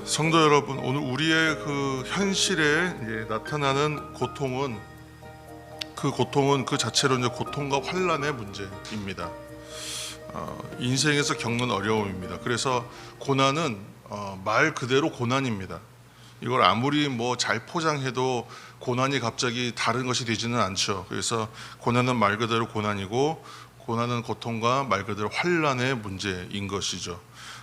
성도 여러분, 오늘 우리의 그 현실에 나타나는 고통은 그 자체로 이제 고통과 환난의 문제입니다. 인생에서 겪는 어려움입니다. 그래서 고난은 말 그대로 고난입니다. 이걸 아무리 뭐 잘 포장해도 고난이 갑자기 다른 것이 되지는 않죠. 그래서 고난은 말 그대로 고난이고, 고난은 고통과 말 그대로 환난의 문제인 것이죠.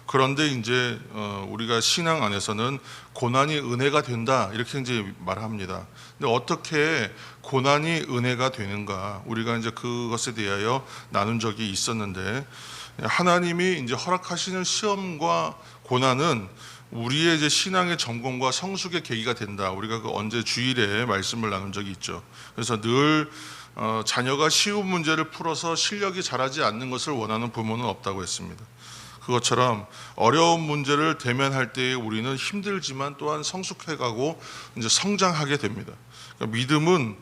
그런데 이제 우리가 신앙 안에서는 고난이 은혜가 된다 이렇게 이제 말합니다. 근데 어떻게 고난이 은혜가 되는가? 우리가 이제 그것에 대하여 나눈 적이 있었는데, 하나님이 이제 허락하시는 시험과 고난은 우리의 이제 신앙의 점검과 성숙의 계기가 된다. 우리가 그 언제 주일에 말씀을 나눈 적이 있죠. 그래서 늘 자녀가 쉬운 문제를 풀어서 실력이 자라지 않는 것을 원하는 부모는 없다고 했습니다. 그것처럼 어려운 문제를 대면할 때에 우리는 힘들지만 또한 성숙해가고 이제 성장하게 됩니다. 그러니까 믿음은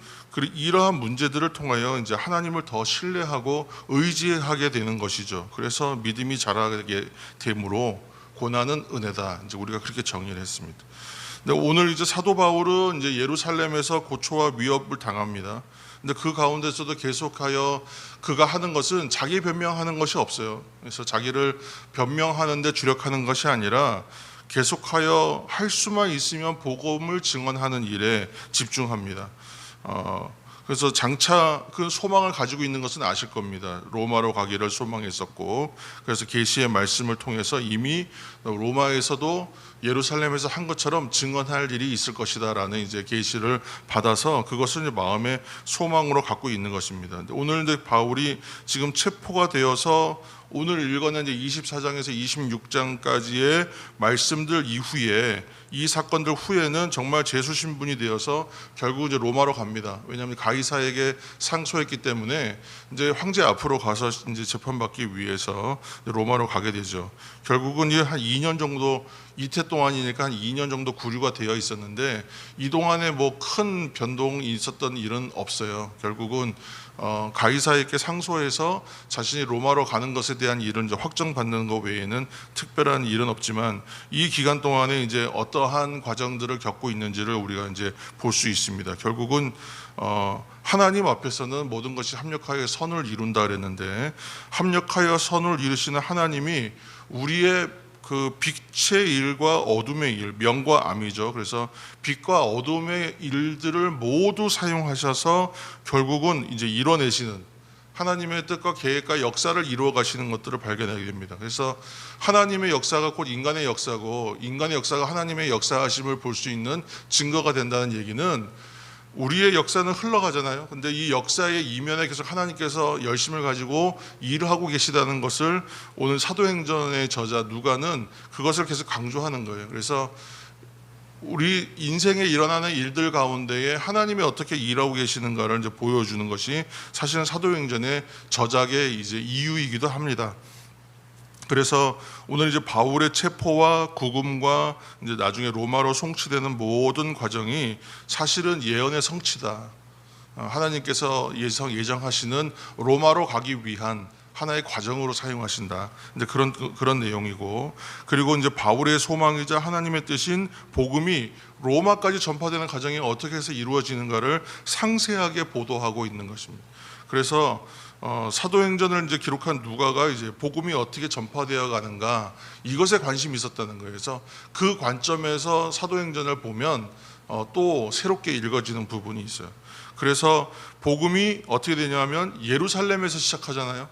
이러한 문제들을 통하여 이제 하나님을 더 신뢰하고 의지하게 되는 것이죠. 그래서 믿음이 자라게 되므로 고난은 은혜다. 이제 우리가 그렇게 정의를 했습니다. 근데 오늘 이제 사도 바울은 이제 예루살렘에서 고초와 위협을 당합니다. 근데 그 가운데서도 계속하여 그가 하는 것은 자기 변명하는 것이 없어요. 그래서 자기를 변명하는데 주력하는 것이 아니라 계속하여 할 수만 있으면 복음을 증언하는 일에 집중합니다. 그래서 장차 그 소망을 가지고 있는 것은 아실 겁니다. 로마로 가기를 소망했었고, 그래서 계시의 말씀을 통해서 이미 로마에서도 예루살렘에서 한 것처럼 증언할 일이 있을 것이다라는 이제 계시를 받아서 그것을 이제 마음의 소망으로 갖고 있는 것입니다. 오늘 이제 바울이 지금 체포가 되어서 오늘 읽어낸 이제 24장에서 26장까지의 말씀들 이후에, 이 사건들 후에는 정말 제수 신분이 되어서 결국 이제 로마로 갑니다. 왜냐하면 가이사에게 상소했기 때문에 이제 황제 앞으로 가서 이제 재판받기 위해서 로마로 가게 되죠. 결국은 이제 한 2년 정도, 이태 동안이니까 한 2년 정도 구류가 되어 있었는데, 이 동안에 뭐 큰 변동이 있었던 일은 없어요. 결국은 가이사에게 상소해서 자신이 로마로 가는 것에 대한 일은 이제 확정받는 것 외에는 특별한 일은 없지만, 이 기간 동안에 이제 어떠한 과정들을 겪고 있는지를 우리가 이제 볼 수 있습니다. 결국은 하나님 앞에서는 모든 것이 합력하여 선을 이룬다 그랬는데, 합력하여 선을 이루시는 하나님이 우리의 그 빛의 일과 어둠의 일, 명과 암이죠. 그래서 빛과 어둠의 일들을 모두 사용하셔서 결국은 이제 이뤄내시는 하나님의 뜻과 계획과 역사를 이루어 가시는 것들을 발견하게 됩니다. 그래서 하나님의 역사가 곧 인간의 역사고, 인간의 역사가 하나님의 역사하심을 볼 수 있는 증거가 된다는 얘기는, 우리의 역사는 흘러가잖아요. 근데 이 역사의 이면에 계속 하나님께서 열심을 가지고 일을 하고 계시다는 것을 오늘 사도행전의 저자 누가는 그것을 계속 강조하는 거예요. 그래서 우리 인생에 일어나는 일들 가운데에 하나님이 어떻게 일하고 계시는가를 이제 보여주는 것이 사실은 사도행전의 저작의 이제 이유이기도 합니다. 그래서 오늘 이제 바울의 체포와 구금과 이제 나중에 로마로 송치되는 모든 과정이 사실은 예언의 성취다. 하나님께서 예정하시는 로마로 가기 위한 하나의 과정으로 사용하신다. 이제 그런 내용이고, 그리고 이제 바울의 소망이자 하나님의 뜻인 복음이 로마까지 전파되는 과정이 어떻게 해서 이루어지는가를 상세하게 보도하고 있는 것입니다. 그래서 사도행전을 이제 기록한 누가가 이제 복음이 어떻게 전파되어 가는가, 이것에 관심이 있었다는 거예요. 그래서 그 관점에서 사도행전을 보면 또 새롭게 읽어지는 부분이 있어요. 그래서 복음이 어떻게 되냐면 예루살렘에서 시작하잖아요.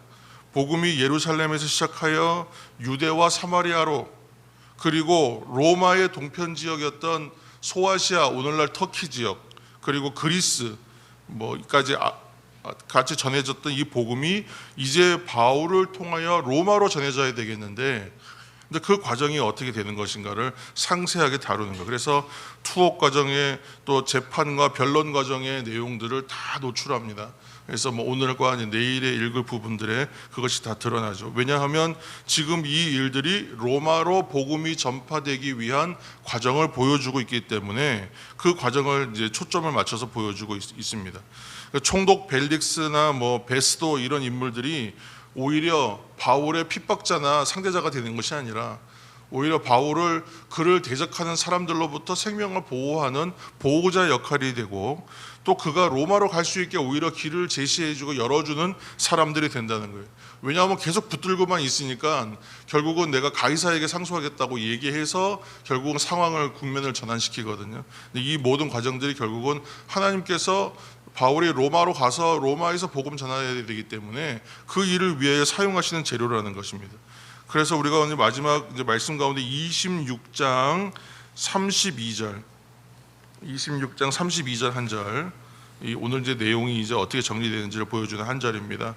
복음이 예루살렘에서 시작하여 유대와 사마리아로, 그리고 로마의 동편 지역이었던 소아시아, 오늘날 터키 지역, 그리고 그리스 뭐까지 같이 전해졌던 이 복음이 이제 바울을 통하여 로마로 전해져야 되겠는데, 근데 그 과정이 어떻게 되는 것인가를 상세하게 다루는 거예요. 그래서 투옥 과정에 또 재판과 변론 과정의 내용들을 다 노출합니다. 그래서 뭐 오늘과 내일에 읽을 부분들에 그것이 다 드러나죠. 왜냐하면 지금 이 일들이 로마로 복음이 전파되기 위한 과정을 보여주고 있기 때문에 그 과정을 이제 초점을 맞춰서 보여주고 있습니다. 총독 벨릭스나 뭐 베스도 이런 인물들이 오히려 바울의 핍박자나 상대자가 되는 것이 아니라 오히려 바울을 그를 대적하는 사람들로부터 생명을 보호하는 보호자 역할이 되고, 또 그가 로마로 갈 수 있게 오히려 길을 제시해주고 열어주는 사람들이 된다는 거예요. 왜냐하면 계속 붙들고만 있으니까 결국은 내가 가이사에게 상소하겠다고 얘기해서 결국은 상황을 국면을 전환시키거든요. 이 모든 과정들이 결국은 하나님께서 바울이 로마로 가서 로마에서 복음 전해야 되기 때문에 그 일을 위해 사용하시는 재료라는 것입니다. 그래서 우리가 오늘 마지막 이제 말씀 가운데 26장 32절 한 절, 오늘 이제 내용이 이제 어떻게 정리되는지를 보여주는 한 절입니다.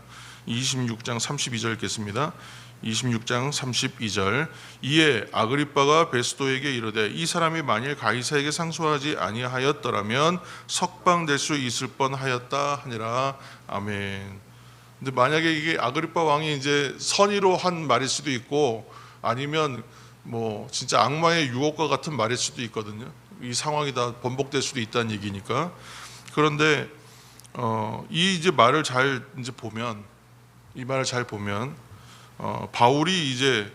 26장 32절 읽겠습니다. 26장 32절. 이에 아그리빠가 베스도에게 이르되 이 사람이 만일 가이사에게 상소하지 아니하였더라면 석방될 수 있을 뻔하였다 하니라. 아멘. 근데 만약에 이게 아그리빠 왕이 이제 선의로 한 말일 수도 있고, 아니면 뭐 진짜 악마의 유혹과 같은 말일 수도 있거든요. 이 상황이 다 번복될 수도 있다는 얘기니까. 그런데 이 이제 말을 잘 이제 보면, 바울이 이제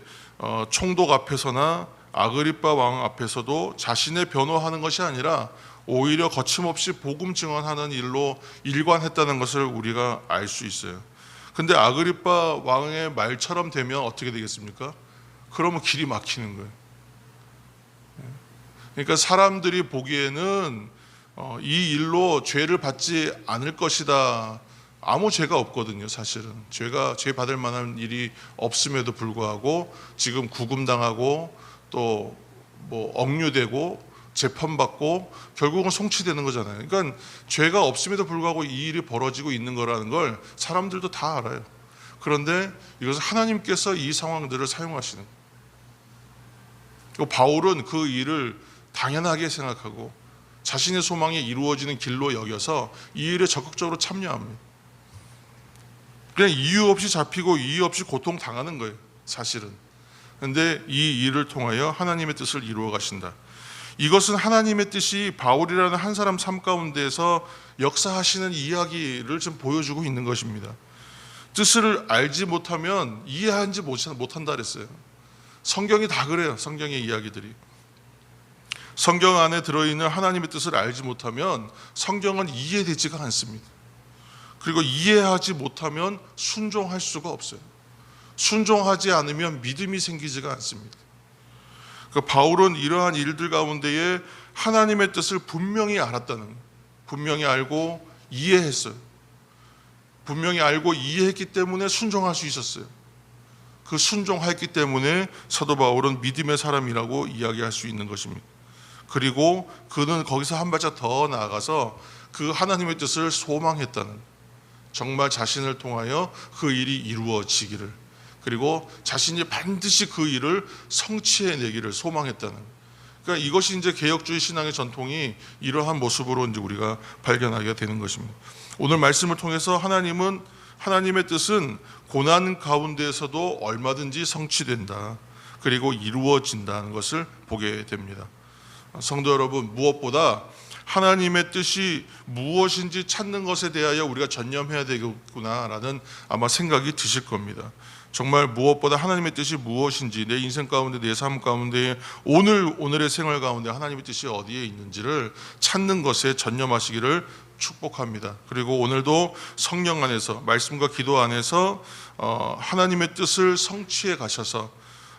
총독 앞에서나 아그리빠 왕 앞에서도 자신의 변호하는 것이 아니라 오히려 거침없이 복음 증언하는 일로 일관했다는 것을 우리가 알 수 있어요. 근데 아그리빠 왕의 말처럼 되면 어떻게 되겠습니까? 그러면 길이 막히는 거예요. 그러니까 사람들이 보기에는 이 일로 죄를 받지 않을 것이다. 아무 죄가 없거든요. 사실은 죄 받을 만한 일이 없음에도 불구하고 지금 구금당하고 또 뭐 억류되고 재판받고 결국은 송치되는 거잖아요. 그러니까 죄가 없음에도 불구하고 이 일이 벌어지고 있는 거라는 걸 사람들도 다 알아요. 그런데 이것은 하나님께서 이 상황들을 사용하시는 거예요. 그리고 바울은 그 일을 당연하게 생각하고 자신의 소망이 이루어지는 길로 여겨서 이 일에 적극적으로 참여합니다. 그냥 이유 없이 잡히고 이유 없이 고통 당하는 거예요, 사실은. 그런데 이 일을 통하여 하나님의 뜻을 이루어 가신다. 이것은 하나님의 뜻이 바울이라는 한 사람 삶 가운데서 역사하시는 이야기를 좀 보여주고 있는 것입니다. 뜻을 알지 못하면 이해하지 못한다 그랬어요. 성경이 다 그래요. 성경의 이야기들이. 성경 안에 들어있는 하나님의 뜻을 알지 못하면 성경은 이해되지가 않습니다. 그리고 이해하지 못하면 순종할 수가 없어요. 순종하지 않으면 믿음이 생기지가 않습니다. 그러니까 바울은 이러한 일들 가운데에 하나님의 뜻을 분명히 알았다는 거예요. 분명히 알고 이해했어요. 분명히 알고 이해했기 때문에 순종할 수 있었어요. 그 순종했기 때문에 사도 바울은 믿음의 사람이라고 이야기할 수 있는 것입니다. 그리고 그는 거기서 한 발짝 더 나아가서 그 하나님의 뜻을 소망했다는, 정말 자신을 통하여 그 일이 이루어지기를, 그리고 자신이 반드시 그 일을 성취해내기를 소망했다는. 그러니까 이것이 이제 개혁주의 신앙의 전통이 이러한 모습으로 이제 우리가 발견하게 되는 것입니다. 오늘 말씀을 통해서 하나님의 뜻은 고난 가운데에서도 얼마든지 성취된다. 그리고 이루어진다는 것을 보게 됩니다. 성도 여러분, 무엇보다 하나님의 뜻이 무엇인지 찾는 것에 대하여 우리가 전념해야 되겠구나라는 아마 생각이 드실 겁니다. 정말 무엇보다 하나님의 뜻이 무엇인지, 내 인생 가운데, 내 삶 가운데, 오늘의 생활 가운데 하나님의 뜻이 어디에 있는지를 찾는 것에 전념하시기를 축복합니다. 그리고 오늘도 성령 안에서, 말씀과 기도 안에서 하나님의 뜻을 성취해 가셔서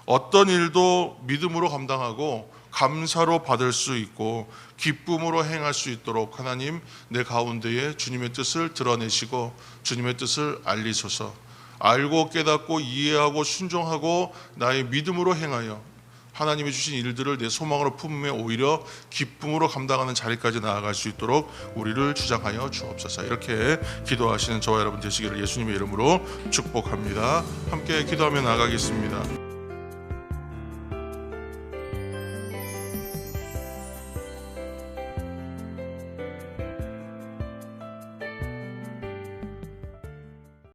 어떤 일도 믿음으로 감당하고 감사로 받을 수 있고 기쁨으로 행할 수 있도록 하나님, 내 가운데에 주님의 뜻을 드러내시고 주님의 뜻을 알리소서. 알고 깨닫고 이해하고 순종하고 나의 믿음으로 행하여 하나님이 주신 일들을 내 소망으로 품으며 오히려 기쁨으로 감당하는 자리까지 나아갈 수 있도록 우리를 주장하여 주옵소서. 이렇게 기도하시는 저와 여러분 되시기를 예수님의 이름으로 축복합니다. 함께 기도하며 나아가겠습니다.